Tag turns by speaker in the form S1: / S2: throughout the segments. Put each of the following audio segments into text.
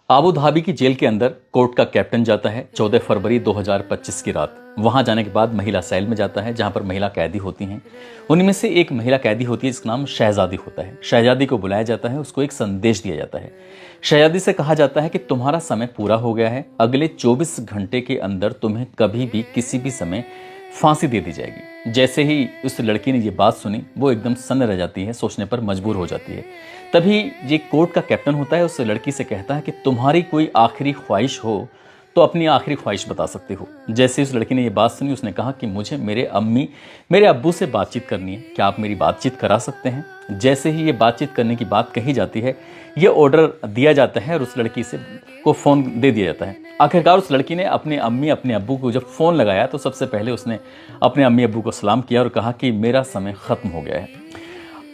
S1: Abu Dhabi की jail के अंदर कोर्ट का कैप्टन जाता है 14 फरवरी 2025 की रात। वहां जाने के बाद महिला सेल में जाता है जहां पर महिला कैदी होती हैं। उनमें में से एक महिला कैदी होती है जिसका नाम शहजादी होता है। शहजादी को बुलाया जाता है, उसको एक संदेश दिया जाता है। शहजादी से कहा जाता है कि तुम्हारा समय पूरा हो गया है, अगले 24 घंटे के अंदर तुम्हें कभी भी किसी भी समय फांसी दे दी जाएगी। जैसे ही उस लड़की ने ये बात सुनी वो एकदम सन्न रह जाती है, सोचने पर मजबूर हो जाती है। तभी ये कोर्ट का कैप्टन होता है उस लड़की से कहता है कि तुम्हारी कोई आखिरी ख्वाहिश हो तो अपनी आखिरी ख्वाहिश बता सकते हो। जैसे उस लड़की ने ये बात सुनी उसने कहा कि मुझे मेरे अब्बू से बातचीत करनी है, क्या आप मेरी बातचीत करा सकते हैं। जैसे ही ये बातचीत करने की बात कही जाती है ये ऑर्डर दिया जाता है और उस लड़की से को फ़ोन दे दिया जाता है। आखिरकार उस लड़की ने अपने अब्बू को जब फ़ोन लगाया तो सबसे पहले उसने अपने अम्मी अब्बू को सलाम किया और कहा कि मेरा समय ख़त्म हो गया है,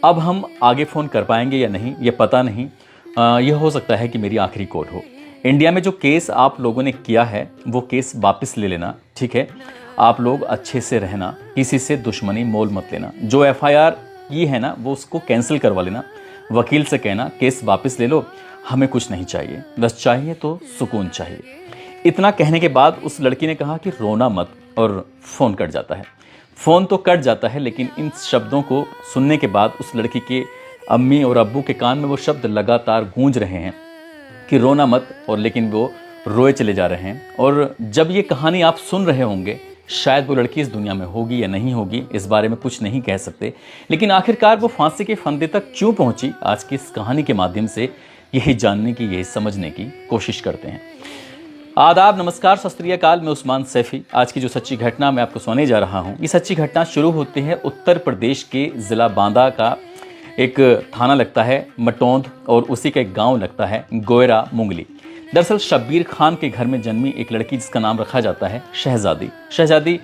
S1: अब हम आगे फ़ोन कर पाएंगे या नहीं ये पता नहीं, यह हो सकता है कि मेरी आखिरी कॉल हो। इंडिया में जो केस आप लोगों ने किया है वो केस वापस ले लेना, ठीक है। आप लोग अच्छे से रहना, किसी से दुश्मनी मोल मत लेना। जो FIR ये है ना वो उसको कैंसिल करवा लेना। वकील से कहना केस वापस ले लो, हमें कुछ नहीं चाहिए, बस चाहिए तो सुकून चाहिए। इतना कहने के बाद उस लड़की ने कहा कि रोना मत, और फ़ोन कट जाता है। फ़ोन तो कट जाता है लेकिन इन शब्दों को सुनने के बाद उस लड़की के अम्मी और अब्बू के कान में वो शब्द लगातार गूंज रहे हैं कि रोना मत, और लेकिन वो रोए चले जा रहे हैं। और जब ये कहानी आप सुन रहे होंगे शायद वो लड़की इस दुनिया में होगी या नहीं होगी, इस बारे में कुछ नहीं कह सकते, लेकिन आखिरकार वो फांसी के फंदे तक क्यों पहुंची, आज की इस कहानी के माध्यम से यही जानने की, यही समझने की कोशिश करते हैं। आदाब, नमस्कार, सत श्री अकाल। मैं उस्मान सैफी। आज की जो सच्ची घटना मैं आपको सुनाने जा रहा हूँ, ये सच्ची घटना शुरू होती है उत्तर प्रदेश के ज़िला बांदा का एक थाना लगता है मटौंद, और उसी का एक गांव लगता है गोयरा मुंगली। दरअसल शब्बीर खान के घर में जन्मी एक लड़की जिसका नाम रखा जाता है शहजादी। शहजादी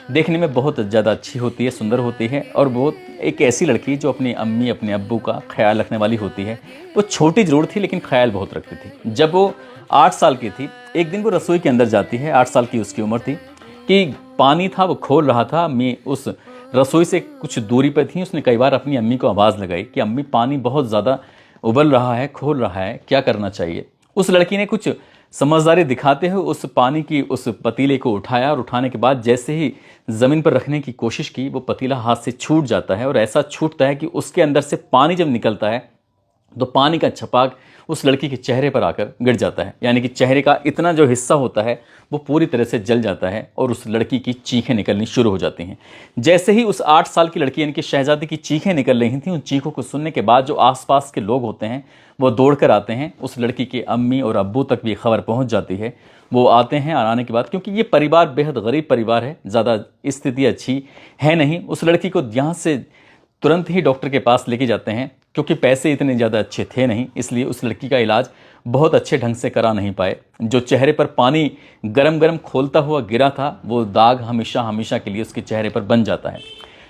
S1: देखने में बहुत ज़्यादा अच्छी होती है, सुंदर होती है, और बहुत एक ऐसी लड़की जो अपनी अम्मी अपने अब्बू का ख्याल रखने वाली होती है। वो छोटी ज़रूर थी लेकिन ख्याल बहुत रखती थी। जब वो 8 साल की थी, एक दिन वो रसोई के अंदर जाती है, 8 साल की उसकी उम्र थी, कि पानी था वो खोल रहा था। अम्मी उस रसोई से कुछ दूरी पर थी। उसने कई बार अपनी अम्मी को आवाज़ लगाई कि अम्मी पानी बहुत ज़्यादा उबल रहा है, खोल रहा है, क्या करना चाहिए। उस लड़की ने कुछ समझदारी दिखाते हुए उस पानी की उस पतीले को उठाया, और उठाने के बाद जैसे ही ज़मीन पर रखने की कोशिश की वो पतीला हाथ से छूट जाता है, और ऐसा छूटता है कि उसके अंदर से पानी जब निकलता है तो पानी का छपाक उस लड़की के चेहरे पर आकर गिर जाता है। यानी कि चेहरे का इतना जो हिस्सा होता है वो पूरी तरह से जल जाता है, और उस लड़की की चीखें निकलनी शुरू हो जाती हैं। जैसे ही उस 8 साल की लड़की यानी कि शहजादी की चीखें निकल रही थी, उन चीखों को सुनने के बाद जो आसपास के लोग होते हैं वो दौड़ कर आते हैं। उस लड़की के अम्मी और अब्बू तक भी खबर पहुंच जाती है। वो आते हैं, और आने के बाद क्योंकि ये परिवार बेहद गरीब परिवार है, ज़्यादा स्थिति अच्छी है नहीं, उस लड़की को यहाँ से तुरंत ही डॉक्टर के पास लेके जाते हैं। क्योंकि पैसे इतने ज़्यादा अच्छे थे नहीं, इसलिए उस लड़की का इलाज बहुत अच्छे ढंग से करा नहीं पाए। जो चेहरे पर पानी गरम गरम खोलता हुआ गिरा था वो दाग हमेशा हमेशा के लिए उसके चेहरे पर बन जाता है।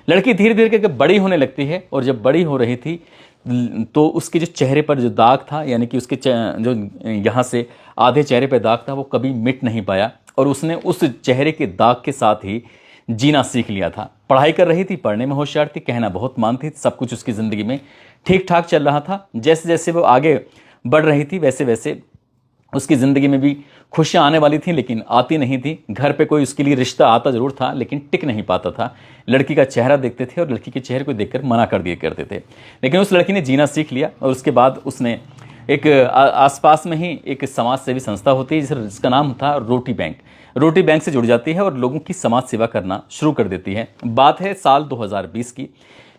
S1: लड़की धीरे धीरे करके बड़ी होने लगती है, और जब बड़ी हो रही थी तो उसके जो चेहरे पर जो दाग था, यानी कि उसके जो यहाँ से आधे चेहरे पर दाग था, वो कभी मिट नहीं पाया, और उसने उस चेहरे के दाग के साथ ही जीना सीख लिया था। पढ़ाई कर रही थी, पढ़ने में होशियार थी, कहना बहुत मानती थी, सब कुछ उसकी ज़िंदगी में ठीक ठाक चल रहा था। जैसे जैसे वो आगे बढ़ रही थी वैसे वैसे उसकी ज़िंदगी में भी खुशियाँ आने वाली थी, लेकिन आती नहीं थी। घर पे कोई उसके लिए रिश्ता आता ज़रूर था लेकिन टिक नहीं पाता था। लड़की का चेहरा देखते थे और लड़की के चेहरे को देखकर मना कर दिया करते थे। लेकिन उस लड़की ने जीना सीख लिया, और उसके बाद उसने एक आसपास में ही एक समाज सेवी संस्था होती है जिसका नाम था रोटी बैंक। रोटी बैंक से जुड़ जाती है और लोगों की समाज सेवा करना शुरू कर देती है। बात है साल 2020 की।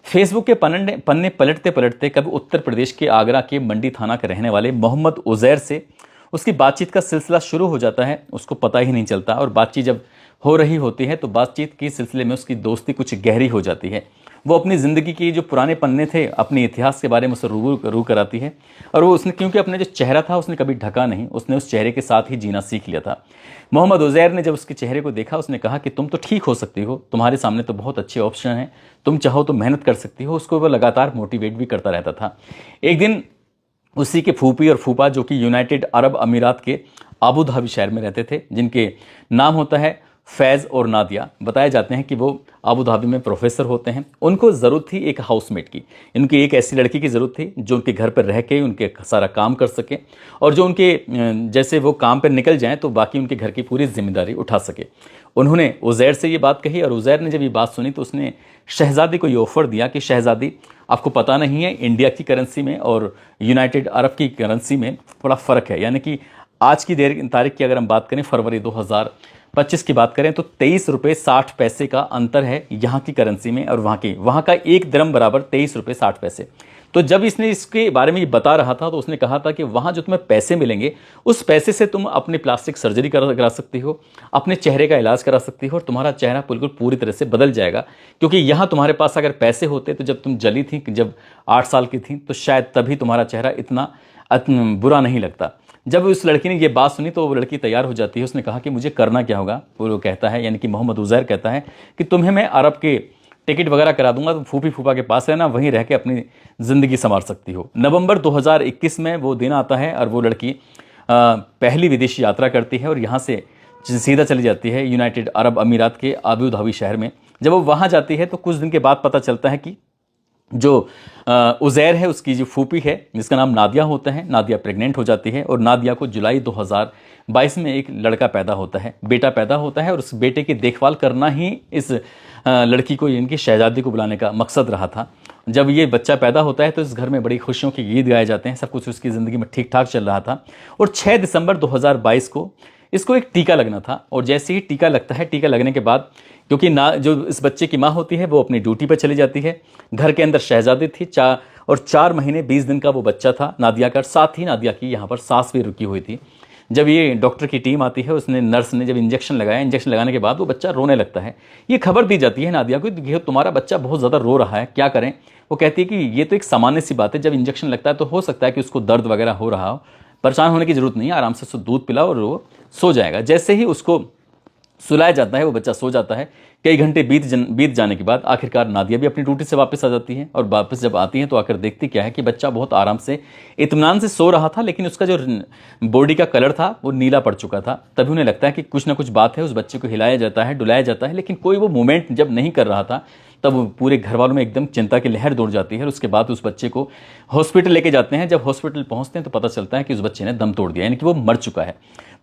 S1: फेसबुक के पन्ने पलटते पलटते कभी उत्तर प्रदेश के आगरा के मंडी थाना के रहने वाले मोहम्मद उजैर से उसकी बातचीत का सिलसिला शुरू हो जाता है। उसको पता ही नहीं चलता, और बातचीत जब हो रही होती है तो बातचीत के सिलसिले में उसकी दोस्ती कुछ गहरी हो जाती है। वो अपनी ज़िंदगी की जो पुराने पन्ने थे, अपने इतिहास के बारे में उससे रूबरू कराती है। और वो उसने क्योंकि अपने जो चेहरा था उसने कभी ढका नहीं, उसने उस चेहरे के साथ ही जीना सीख लिया था। मोहम्मद उजैर ने जब उसके चेहरे को देखा उसने कहा कि तुम तो ठीक हो सकती हो, तुम्हारे सामने तो बहुत अच्छे ऑप्शन हैं, तुम चाहो तो मेहनत कर सकती हो। उसको वो लगातार मोटिवेट भी करता रहता था। एक दिन उसी के फूफी और फूफा जो कि यूनाइटेड अरब अमीरात के आबू धाबी शहर में रहते थे, जिनके नाम होता है फैज़ और नादिया बताए जाते हैं कि वो अबू धाबी में प्रोफेसर होते हैं। उनको ज़रूरत थी एक हाउसमेट की, इनकी एक ऐसी लड़की की ज़रूरत थी जो उनके घर पर रह के उनके सारा काम कर सके और जो उनके जैसे वो काम पर निकल जाएं तो बाकी उनके घर की पूरी जिम्मेदारी उठा सके। उन्होंने उज़ैर से ये बात कही और उज़ैर ने जब ये बात सुनी तो उसने शहज़ादी को ये ऑफ़र दिया कि शहज़ादी, आपको पता नहीं है इंडिया की करेंसी में और यूनाइटेड अरब की करेंसी में थोड़ा फ़र्क है, यानी कि आज की तारीख की अगर हम बात करें फरवरी 2025 की बात करें तो 23 रुपये 60 पैसे का अंतर है यहाँ की करेंसी में और वहाँ का एक दिरहम बराबर 23 रुपये 60 पैसे। तो जब इसने इसके बारे में बता रहा था तो उसने कहा था कि वहाँ जो तुम्हें पैसे मिलेंगे उस पैसे से तुम अपनी प्लास्टिक सर्जरी करा सकती हो, अपने चेहरे का इलाज करा सकती हो और तुम्हारा चेहरा बिल्कुल पूरी तरह से बदल जाएगा। क्योंकि यहाँ तुम्हारे पास अगर पैसे होते तो जब तुम जली थी, जब 8 साल की थी, तो शायद तभी तुम्हारा चेहरा इतना बुरा नहीं लगता। जब उस लड़की ने ये बात सुनी तो वो लड़की तैयार हो जाती है। उसने कहा कि मुझे करना क्या होगा। वो कहता है, यानी कि मोहम्मद उज़ैर कहता है कि तुम्हें मैं अरब के टिकट वगैरह करा दूंगा, तुम फूफी फूफा के पास रहना, वहीं रह के अपनी ज़िंदगी संवार सकती हो। नवंबर 2021 में वो दिन आता है और वो लड़की पहली विदेशी यात्रा करती है और यहाँ से सीधा चली जाती है यूनाइटेड अरब अमीरात के अबू धाबी शहर में। जब वो वहाँ जाती है तो कुछ दिन के बाद पता चलता है कि जो उज़ैर है उसकी जो फूफी है जिसका नाम नादिया होता है, नादिया प्रेग्नेंट हो जाती है और नादिया को जुलाई 2022 में एक लड़का पैदा होता है, बेटा पैदा होता है और उस बेटे की देखभाल करना ही इस लड़की को, इनकी शहजादी को बुलाने का मकसद रहा था। जब ये बच्चा पैदा होता है तो इस घर में बड़ी खुशियों के गीत गाए जाते हैं, सब कुछ उसकी ज़िंदगी में ठीक ठाक चल रहा था। और 6 दिसंबर 2022 को इसको एक टीका लगना था और जैसे ही टीका लगता है, टीका लगने के बाद क्योंकि जो इस बच्चे की माँ होती है वो अपनी ड्यूटी पर चली जाती है, घर के अंदर शहजादी थी 4 महीने 20 दिन का वो बच्चा था नादिया का, साथ ही नादिया की यहाँ पर सांस भी रुकी हुई थी। जब ये डॉक्टर की टीम आती है, उसने नर्स ने जब इंजेक्शन लगाया, इंजेक्शन लगाने के बाद वो बच्चा रोने लगता है। ये खबर दी जाती है नादिया को कि तुम्हारा बच्चा बहुत ज़्यादा रो रहा है, क्या करें। वो कहती है कि ये तो एक सामान्य सी बात है, जब इंजेक्शन लगता है तो हो सकता है कि उसको दर्द वगैरह हो रहा हो, परेशान होने की ज़रूरत नहीं है, आराम से उसको दूध पिलाओ और वो सो जाएगा। जैसे ही उसको सुलाया जाता है वो बच्चा सो जाता है। कई घंटे बीत जाने के बाद आखिरकार नादिया भी अपनी ड्यूटी से वापस आ जाती है और वापस जब आती है तो आकर देखती क्या है कि बच्चा बहुत आराम से इत्मीनान से सो रहा था, लेकिन उसका जो बॉडी का कलर था वो नीला पड़ चुका था। तभी उन्हें लगता है कि कुछ ना कुछ बात है। उस बच्चे को हिलाया जाता है, डुलाया जाता है, लेकिन कोई वो मूवमेंट जब नहीं कर रहा था तब पूरे घर वालों में एकदम चिंता की लहर दौड़ जाती है। और उसके बाद उस बच्चे को हॉस्पिटल लेके जाते हैं। जब हॉस्पिटल पहुंचते हैं तो पता चलता है कि उस बच्चे ने दम तोड़ दिया, यानी कि वो मर चुका है।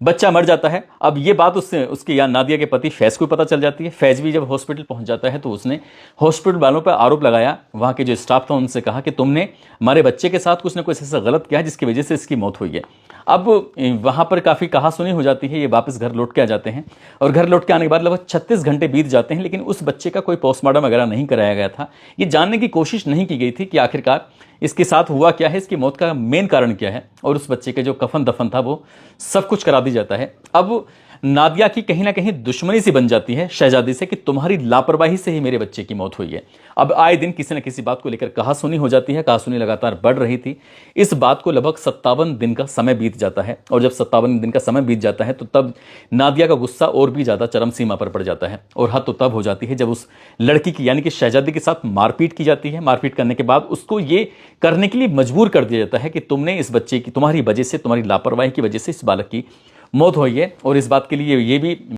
S1: बच्चा मर जाता है। अब ये बात उसके या नादिया के पति फैज़ को पता चल जाती है। फैज़ भी जब हॉस्पिटल पहुंच जाता है तो उसने हॉस्पिटल वालों पर आरोप लगाया, वहाँ के जो स्टाफ था उनसे कहा कि तुमने हमारे बच्चे के साथ कुछ ना कुछ ऐसा गलत किया है जिसकी वजह से इसकी मौत हुई है। अब वहाँ पर काफ़ी कहासुनी हो जाती है। ये वापस घर लौट के आ जाते हैं और घर लौट के आने के बाद लगभग 36 घंटे बीत जाते हैं, लेकिन उस बच्चे का कोई पोस्टमार्टम वगैरह नहीं कराया गया था। ये जानने की कोशिश नहीं की गई थी कि आखिरकार इसके साथ हुआ क्या है, इसकी मौत का मेन कारण क्या है। और उस बच्चे के जो कफन दफन था वो सब कुछ करा दी जाता है। अब नादिया की कहीं ना कहीं दुश्मनी सी बन जाती है शहजादी से कि तुम्हारी लापरवाही से ही मेरे बच्चे की मौत हुई है। अब आए दिन किसी न किसी बात को लेकर कहासुनी हो जाती है। कहासुनी लगातार बढ़ रही थी। इस बात को लगभग 57 दिन का समय बीत जाता है और जब 57 दिन का समय बीत जाता है तो तब नादिया का गुस्सा और भी ज़्यादा चरम सीमा पर पड़ जाता है। और हद तो तब हो जाती है जब उस लड़की की यानी कि शहजादी के साथ मारपीट की जाती है। मारपीट करने के बाद उसको ये करने के लिए मजबूर कर दिया जाता है कि तुमने इस बच्चे की, तुम्हारी वजह से, तुम्हारी लापरवाही की वजह से इस बालक की मौत हुई है। और इस बात के लिए ये भी